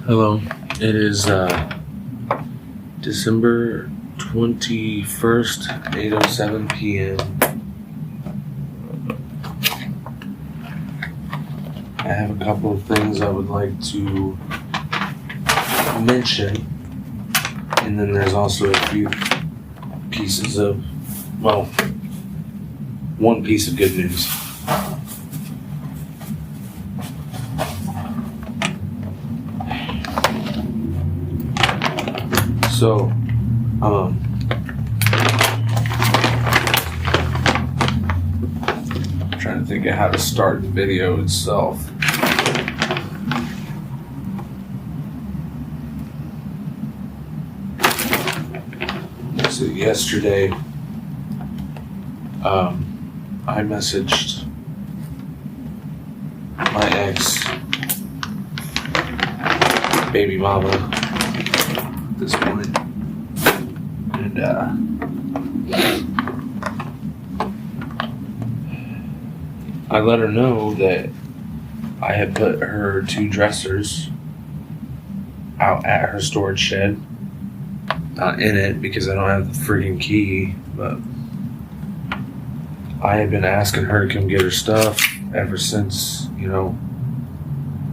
Hello, it is December 21st, 8:07 p.m. I have a couple of things I would like to mention, and then there's also a few pieces of, one piece of good news. So, I'm trying to think of how to start the video itself. So yesterday, I messaged my ex baby mama at this point, and I let her know that I had put her 2 dressers out at her storage shed. Not in it because I don't have the friggin' key, but I had been asking her to come get her stuff ever since,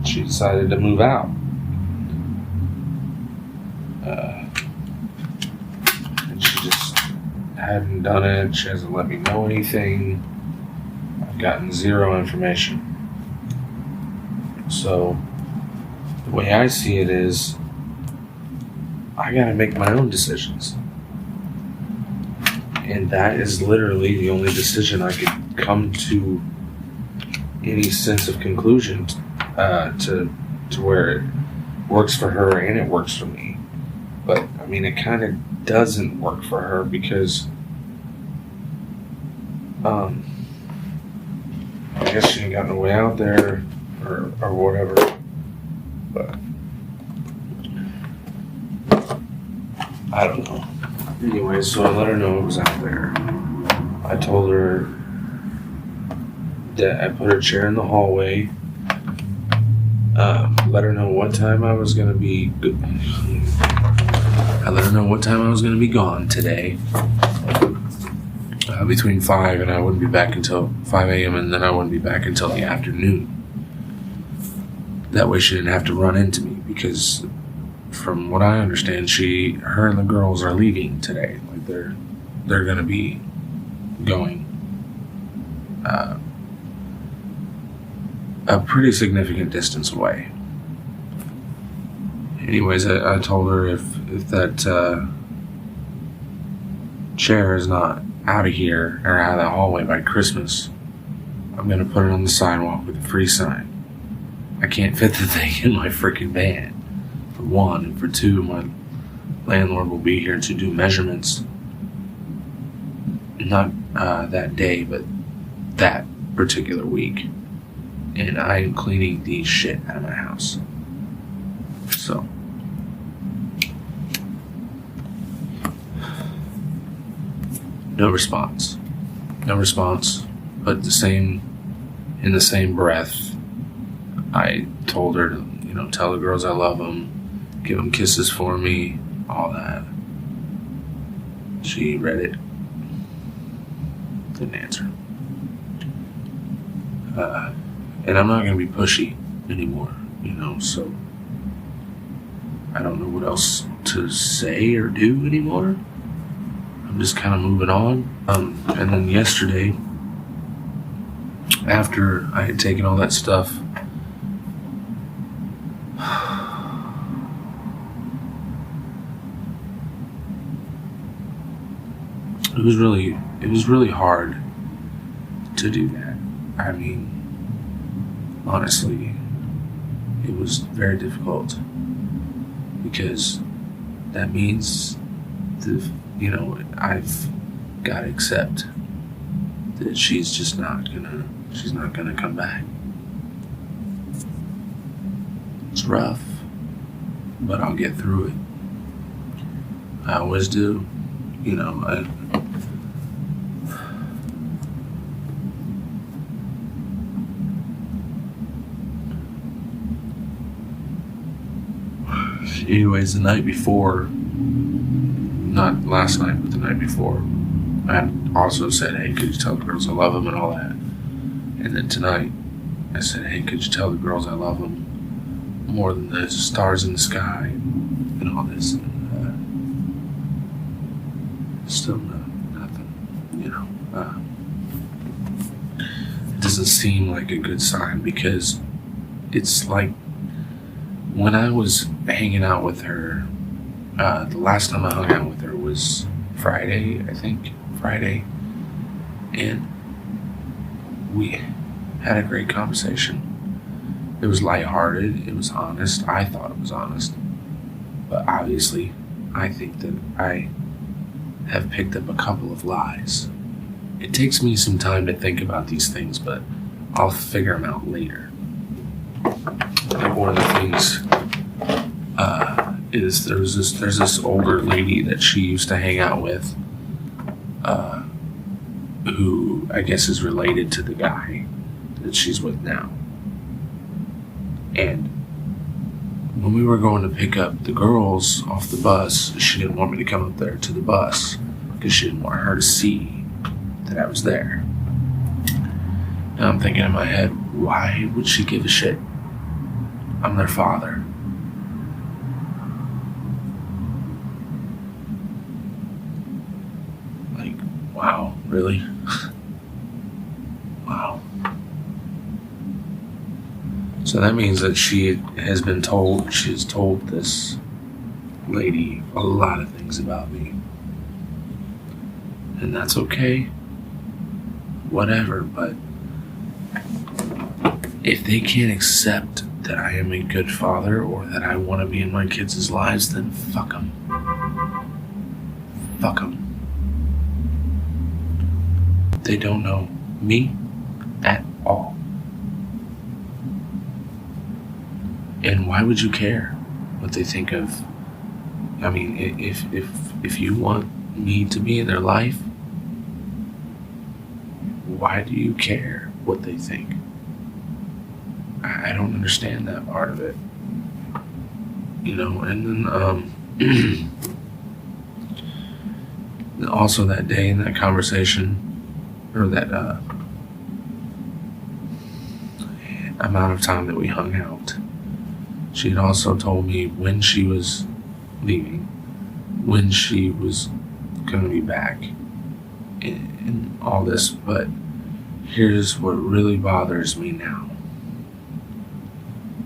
she decided to move out. And she just hadn't done it. She hasn't let me know anything. I've gotten 0 information. So, the way I see it is, I gotta make my own decisions. And that is literally the only decision I could come to any sense of conclusion to where it works for her and it works for me. But, it kind of doesn't work for her because I guess she ain't got no way out there or whatever. But I don't know. Anyway, so I let her know it was out there. I told her that I put her chair in the hallway. Let her know what time I was gonna be. I let her know what time I was gonna be gone today. Between 5 and I wouldn't be back until 5 a.m. and then I wouldn't be back until the afternoon. That way she didn't have to run into me because, from what I understand, her and the girls are leaving today. Like they're gonna be going a pretty significant distance away. Anyways, I told her if that chair is not out of here or out of the hallway by Christmas, I'm gonna put it on the sidewalk with a free sign. I can't fit the thing in my freaking van. For 1, and for 2, my landlord will be here to do measurements. Not that day, but that particular week. And I am cleaning the shit out of my house. So. No response. But in the same breath, I told her to, tell the girls I love them. Give them kisses for me, all that. She read it. Didn't answer. And I'm not going to be pushy anymore, so I don't know what else to say or do anymore. I'm just kind of moving on. And then yesterday, after I had taken all that stuff, it was really hard to do that. Honestly, it was very difficult because that means I've got to accept that she's not gonna come back. It's rough, but I'll get through it. I always do. Anyways, the night before, not last night, but the night before, I also said, hey, could you tell the girls I love them and all that? And then tonight, I said, hey, could you tell the girls I love them more than the stars in the sky and all this? And still nothing, you know. It doesn't seem like a good sign, because it's like when I was hanging out with her, the last time I hung out with her was Friday, I think. Friday. And we had a great conversation. It was lighthearted. It was honest. I thought it was honest. But obviously, I think that I have picked up a couple of lies. It takes me some time to think about these things, but I'll figure them out later. Like one of the things is there's this older lady that she used to hang out with, who I guess is related to the guy that she's with now. And when we were going to pick up the girls off the bus, she didn't want me to come up there to the bus because she didn't want her to see that I was there. And I'm thinking in my head, why would she give a shit? I'm their father. Like, wow, really? Wow. So that means that she has told this lady a lot of things about me. And that's okay. Whatever, but if they can't accept that I am a good father or that I want to be in my kids' lives, then fuck them. Fuck them. They don't know me at all. And why would you care what they think of? I mean, if you want me to be in their life, why do you care what they think? I don't understand that part of it. You know, and then also that day in that conversation, or that amount of time that we hung out, she had also told me when she was leaving, when she was going to be back, and all this. But here's what really bothers me now.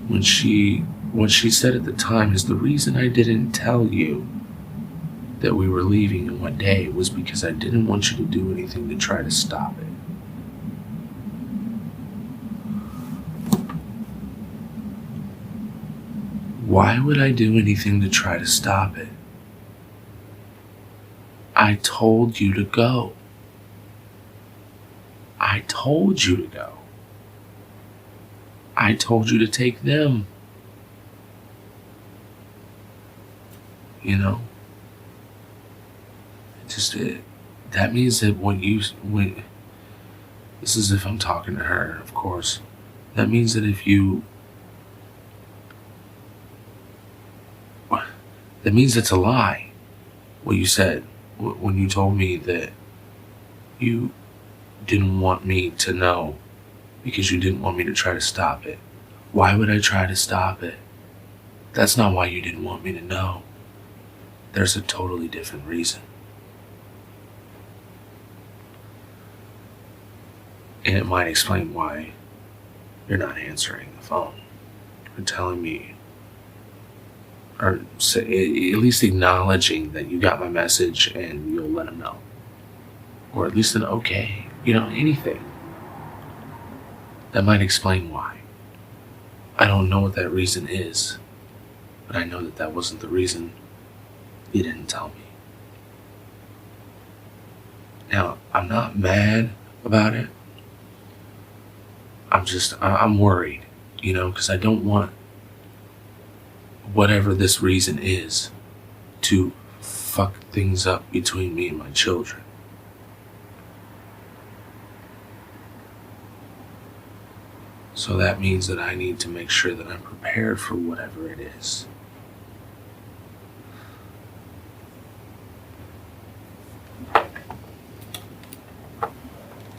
What she said at the time is, the reason I didn't tell you that we were leaving and what day was because I didn't want you to do anything to try to stop it. Why would I do anything to try to stop it? I told you to go. I told you to go. I told you to take them. You know? That means that this is if I'm talking to her, of course. That means that that means it's a lie, what you said, when you told me that you didn't want me to know because you didn't want me to try to stop it. Why would I try to stop it? That's not why you didn't want me to know. There's a totally different reason. And it might explain why you're not answering the phone or telling me, or at least acknowledging that you got my message and you'll let them know. Or at least an okay, anything. That might explain why. I don't know what that reason is, but I know that wasn't the reason you didn't tell me. Now, I'm not mad about it. I'm worried, because I don't want whatever this reason is to fuck things up between me and my children. So that means that I need to make sure that I'm prepared for whatever it is.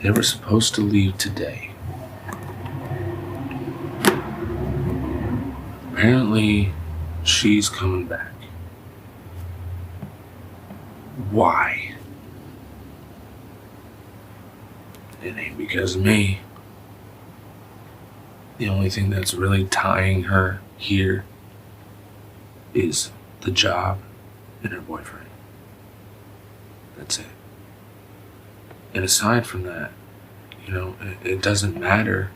They were supposed to leave today. Apparently, she's coming back. Why? It ain't because of me. The only thing that's really tying her here is the job and her boyfriend. That's it. And aside from that, it doesn't matter.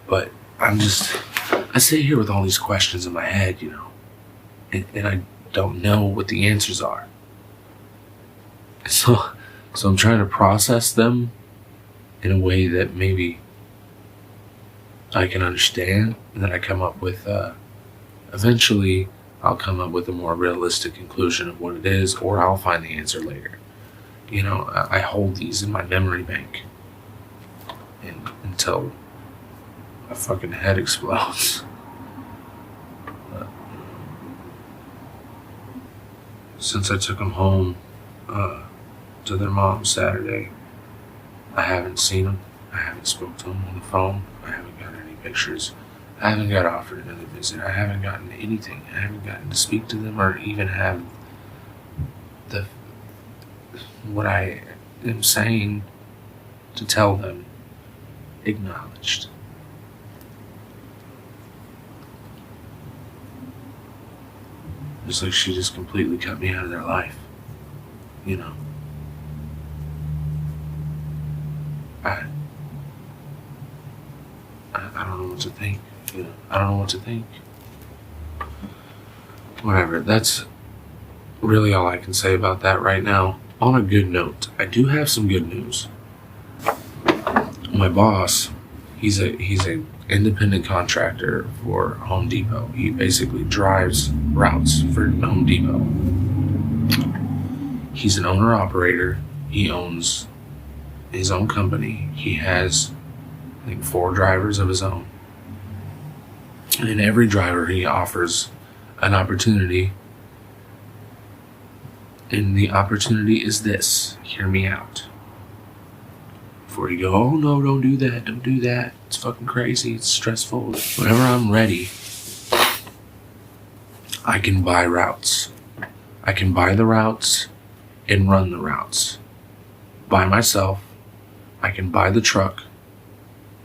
But I sit here with all these questions in my head, and I don't know what the answers are. So I'm trying to process them in a way that maybe I can understand, and then I come up with, eventually I'll come up with a more realistic conclusion of what it is, or I'll find the answer later. I hold these in my memory bank until my fucking head explodes. Since I took them home to their mom Saturday, I haven't seen them. I haven't spoke to them on the phone. I haven't got any pictures. I haven't got offered another visit. I haven't gotten anything. I haven't gotten to speak to them or even have what I am saying to tell them acknowledged. It's like she just completely cut me out of their life. I don't know what to think. I don't know what to think. Whatever. That's really all I can say about that right now. On a good note, I do have some good news. My boss, he's a independent contractor for Home Depot. He basically drives routes for Home Depot. He's an owner-operator. He owns his own company. He has, I think, 4 drivers of his own. And every driver he offers an opportunity. And the opportunity is this. Hear me out. Before you go, oh no, don't do that. It's fucking crazy. It's stressful. Whenever I'm ready, I can buy routes. I can buy the routes and run the routes by myself. I can buy the truck,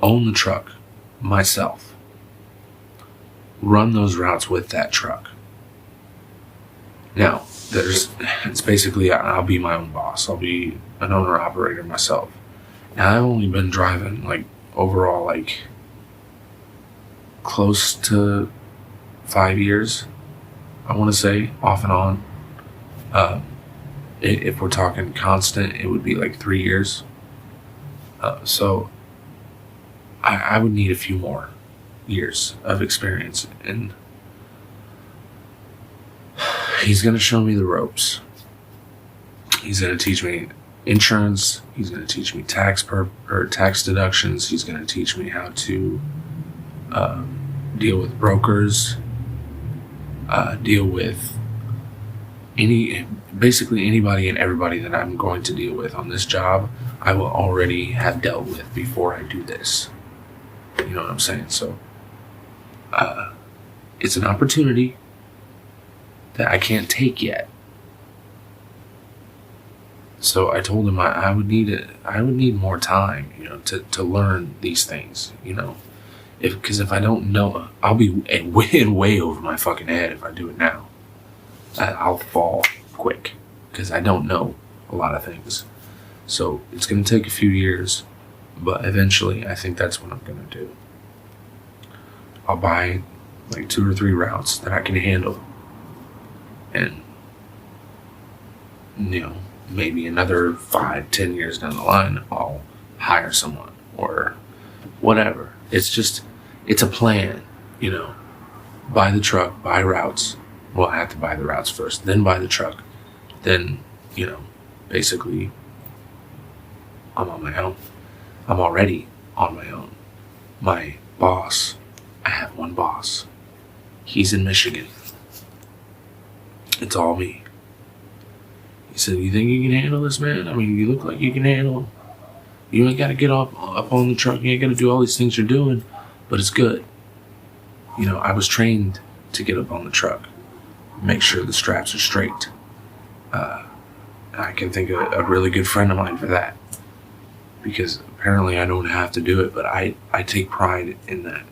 own the truck myself, run those routes with that truck. Now, it's basically, I'll be my own boss. I'll be an owner operator myself. Now, I've only been driving overall close to 5 years, I want to say, off and on. If we're talking constant, it would be 3 years. So I would need a few more years of experience, and he's going to show me the ropes. He's going to teach me insurance. He's going to teach me tax deductions. He's going to teach me how to deal with brokers, deal with basically anybody and everybody that I'm going to deal with on this job. I will already have dealt with before I do this. You know what I'm saying? So it's an opportunity that I can't take yet. So I told him I would need more time, to learn these things, because if I don't know, I'll be way over my fucking head if I do it now. I'll fall quick because I don't know a lot of things. So it's going to take a few years, but eventually I think that's what I'm going to do. I'll buy 2 or 3 routes that I can handle, and maybe another 5-10 years down the line, I'll hire someone or whatever. It's a plan, buy the truck, buy routes. Well, I have to buy the routes first, then buy the truck. Then, basically, I'm on my own. I'm already on my own. My boss, I have one boss. He's in Michigan. It's all me. He said, you think you can handle this, man? I mean, you look like you can handle You ain't got to get up on the truck. You ain't got to do all these things you're doing, but it's good. You know, I was trained to get up on the truck, make sure the straps are straight. I can think of a really good friend of mine for that, because apparently I don't have to do it, but I take pride in that.